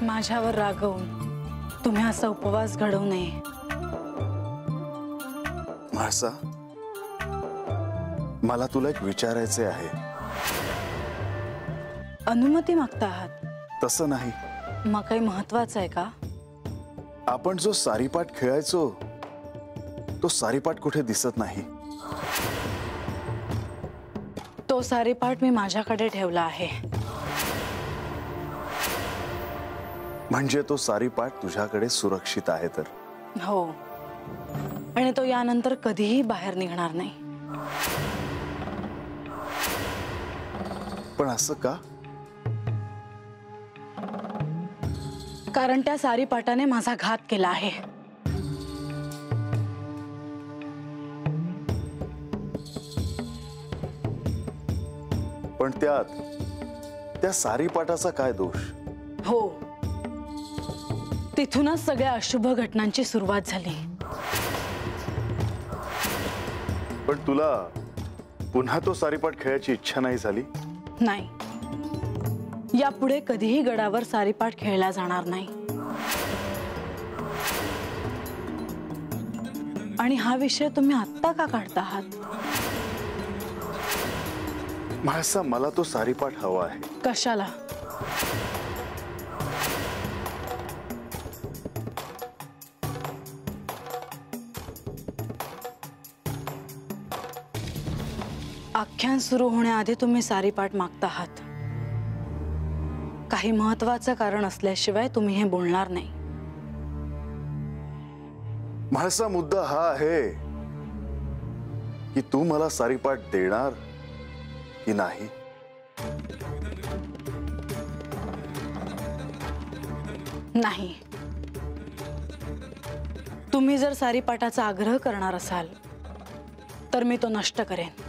माझ्यावर रागवून तुम्ही असा उपवास घडवू नये। म्हाळसा, मला तुला एक विचारायचे आहे। अनुमती मागता आहात? तसं नाही। मग काही महत्वाचं आहे का? आपण जो सारीपाट खेळायचो तो सारीपाट कुठे दिसत नाही। तो सारीपाट मी माझ्याकडे ठेवला आहे। म्हणजे तो सारीपाट तुझ्याकडे सुरक्षित आहे तर? हो, आणि तो यानंतर कधीही बाहेर निघणार नाही। पण असं का? कारण त्या सारीपाटाने माझा घात केला आहे। पण त्या सारीपाटाचा काय दोष? हो, तिथूनच सगळ्या अशुभ घटनांची सुरुवात झाली। पण तुला पुन्हा तो सारीपाट खेळायची इच्छा नाही झाली? नाही, यापुढे कधीही गडावर सारीपाट खेळला जाणार नाही। आणि हा विषय तुम्ही आत्ता का काढता आहात? म्हाळसा, मला तो सारीपाट हवा आहे। कशाला? आख्यान सुरू होण्याआधी तुम्ही सारीपाट मागता आहात। काही महत्त्वाचं कारण असल्याशिवाय तुम्ही हे बोलणार नाही। म्हाळसा, मुद्दा हा आहे की तू मला सारीपाट देणार की नाही? नाही। तुम्ही जर सारीपाटाचा आग्रह करणार असाल तर मी तो नष्ट करेन।